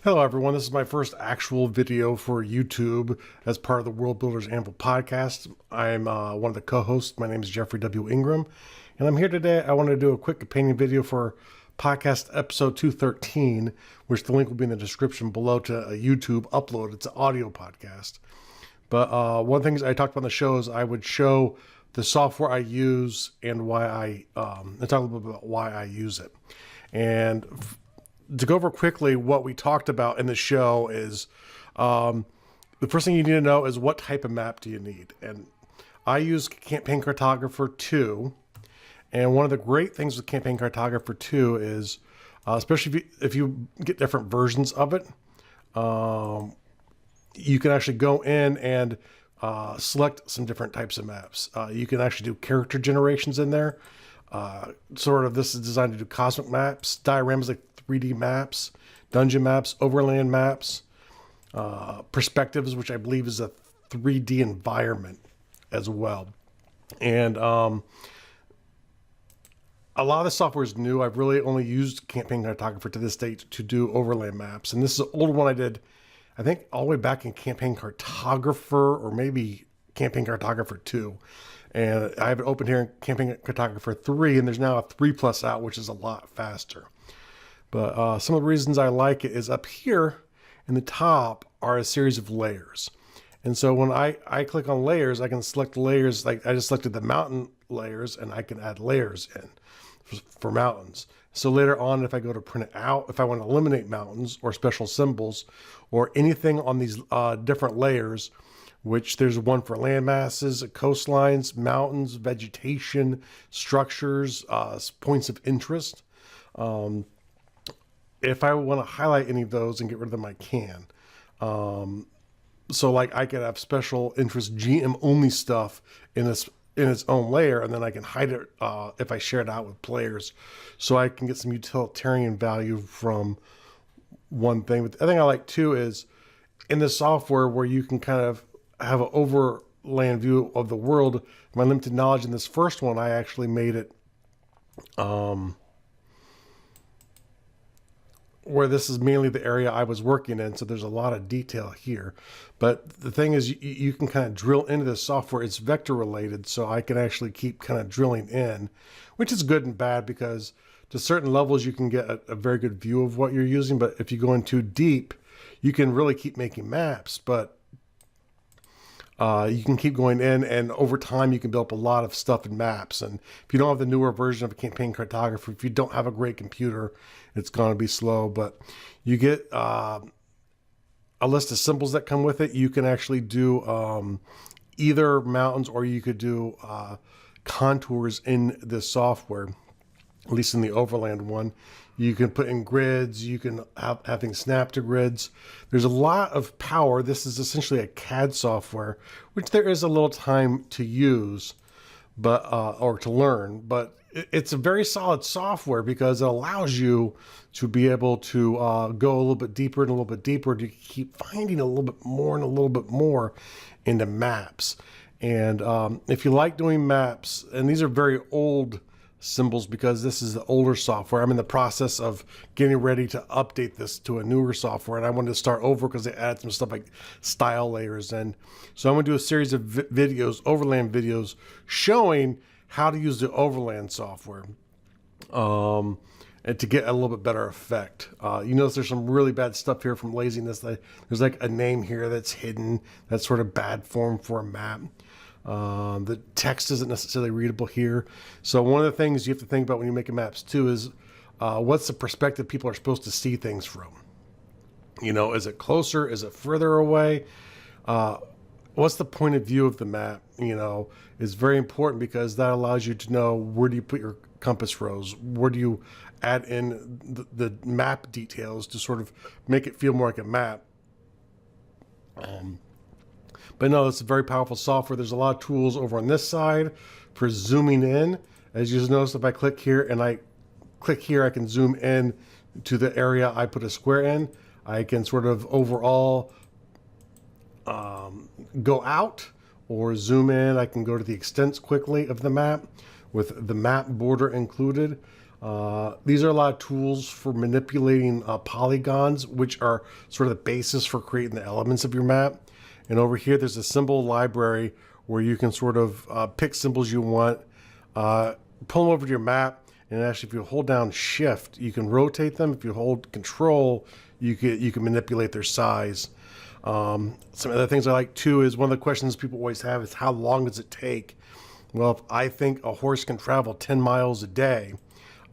Hello everyone, this is my first actual video for YouTube as part of the Worldbuilder's Anvil podcast. I'm one of the co-hosts. My name is Jeffrey W. Ingram, and I'm here today. I wanted to do a quick companion video for podcast episode 213, which the link will be in the description below to a YouTube upload. It's an audio podcast. But one of the things I talked about on the show is I would show the software I use and why I talk a little bit about why I use it. And to go over quickly what we talked about in the show is the first thing you need to know is what type of map do you need. And I use Campaign Cartographer 2. And one of the great things with Campaign Cartographer 2 is, especially if you get different versions of it, you can actually go in and select some different types of maps. You can actually do character generations in there. This is designed to do cosmic maps, dioramas like 3D maps, dungeon maps, overland maps, perspectives, which I believe is a 3D environment as well. And a lot of the software is new. I've really only used Campaign Cartographer to this date to do overland maps. And this is an old one I did, I think, all the way back in Campaign Cartographer or maybe Campaign Cartographer 2. And I have it open here in Campaign Cartographer 3, and there's now a 3+ out, which is a lot faster. But some of the reasons I like it is up here in the top are a series of layers. And so when I click on layers, I can select layers. Like I just selected the mountain layers, and I can add layers in for mountains. So later on, if I go to print it out, if I want to eliminate mountains or special symbols or anything on these different layers, which there's one for land masses, coastlines, mountains, vegetation, structures, points of interest. If I want to highlight any of those and get rid of them, I can. So like I could have special interest GM only stuff in its own layer, and then I can hide it if I share it out with players. So I can get some utilitarian value from one thing. But the other thing I like too is in the software where you can kind of have an overland view of the world. My limited knowledge in this first one, I actually made it where this is mainly the area I was working in, so there's a lot of detail here. But the thing is, you can kind of drill into the software. It's vector related, so I can actually keep kind of drilling in, which is good and bad because to certain levels you can get a very good view of what you're using. But if you go in too deep, you can really keep making maps, but you can keep going in, and over time you can build up a lot of stuff in maps. And if you don't have the newer version of a Campaign Cartographer, if you don't have a great computer, it's going to be slow. But you get a list of symbols that come with it. You can actually do either mountains, or you could do contours in this software, at least in the overland one. You can put in grids. You can have things snap to grids. There's a lot of power. This is essentially a CAD software, which there is a little time to use, but or to learn. But it's a very solid software because it allows you to be able to go a little bit deeper and a little bit deeper to keep finding a little bit more and a little bit more into maps. And if you like doing maps, and these are very old symbols because this is the older software. I'm in the process of getting ready to update this to a newer software, and I wanted to start over because they added some stuff like style layers in. So I'm going to do a series of videos, overland videos, showing how to use the overland software and to get a little bit better effect. You notice there's some really bad stuff here from laziness. There's like a name here that's hidden. That's sort of bad form for a map. The text isn't necessarily readable here. So one of the things you have to think about when you're making maps too is what's the perspective people are supposed to see things from? You know, is it closer? Is it further away? What's the point of view of the map? You know, is very important because that allows you to know where do you put your compass rose? Where do you add in the map details to sort of make it feel more like a map? But no, it's a very powerful software. There's a lot of tools over on this side for zooming in. As you just notice, if I click here and I click here, I can zoom in to the area I put a square in. I can sort of overall go out or zoom in. I can go to the extents quickly of the map with the map border included. These are a lot of tools for manipulating polygons, which are sort of the basis for creating the elements of your map. And over here, there's a symbol library where you can sort of pick symbols you want, pull them over to your map, and actually if you hold down Shift, you can rotate them. If you hold Control, you can manipulate their size. Some other things I like too is one of the questions people always have is how long does it take? Well, if I think a horse can travel 10 miles a day,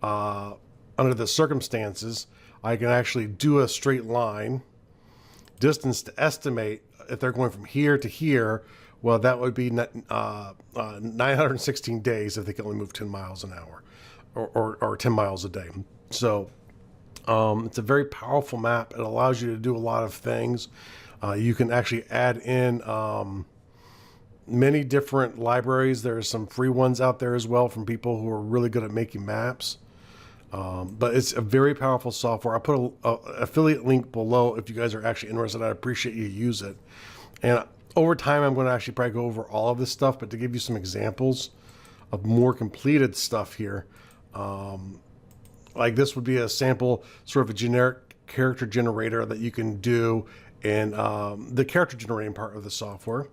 under the circumstances, I can actually do a straight line distance to estimate if they're going from here to here. Well, that would be 916 days if they can only move 10 miles an hour or 10 miles a day. So it's a very powerful map. It allows you to do a lot of things. You can actually add in many different libraries. There are some free ones out there as well from people who are really good at making maps. But it's a very powerful software. I'll put an affiliate link below if you guys are actually interested. I appreciate you use it. And over time, I'm going to actually probably go over all of this stuff, but to give you some examples of more completed stuff here, like this would be a sample, sort of a generic character generator that you can do in the character generating part of the software.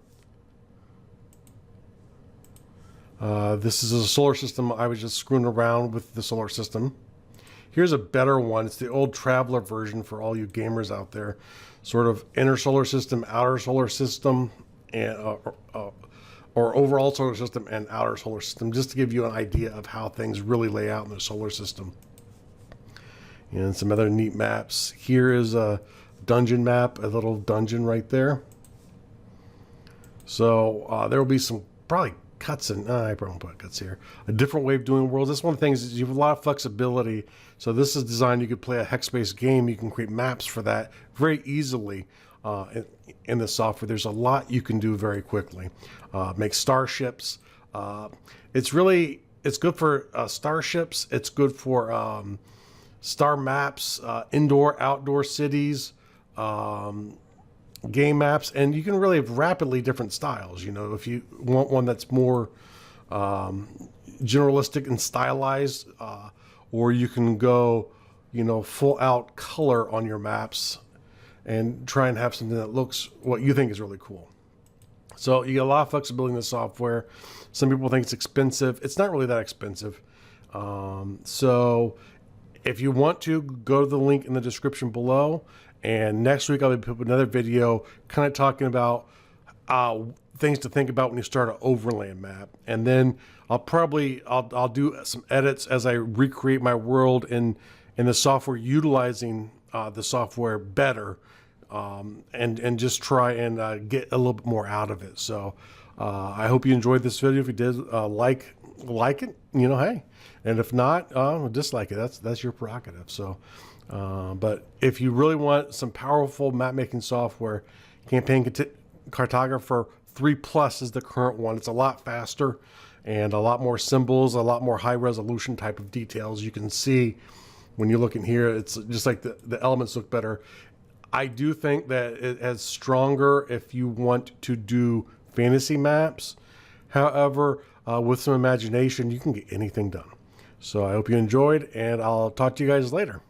This is a solar system. I was just screwing around with the solar system. Here's a better one. It's the old Traveler version for all you gamers out there. Sort of inner solar system, outer solar system, and or overall solar system and outer solar system, just to give you an idea of how things really lay out in the solar system. And some other neat maps. Here is a dungeon map, a little dungeon right there. So there will be some probably cuts in, I probably won't put cuts here. A different way of doing worlds. That's one of the things is you have a lot of flexibility. So this is designed, you could play a hex-based game. You can create maps for that very easily in the software. There's a lot you can do very quickly. Make starships. It's good for starships. It's good for star maps, indoor, outdoor cities, game maps, and you can really have rapidly different styles. You know, if you want one that's more generalistic and stylized, or you can go, you know, full out color on your maps and try and have something that looks what you think is really cool. So you get a lot of flexibility in the software. Some people think it's expensive. It's not really that expensive. So if you want to, go to the link in the description below. And next week I'll be putting up another video kind of talking about things to think about when you start an overland map. And then I'll do some edits as I recreate my world in the software, utilizing the software better, and just try and get a little bit more out of it. So I hope you enjoyed this video. If you did, like it, you know, hey. And if not, dislike it. That's your prerogative. So. But if you really want some powerful map making software, Campaign Cartographer 3 Plus is the current one. It's a lot faster and a lot more symbols, a lot more high resolution type of details. You can see when you look in here, it's just like the elements look better. I do think that it is stronger if you want to do fantasy maps. However, with some imagination, you can get anything done. So I hope you enjoyed, and I'll talk to you guys later.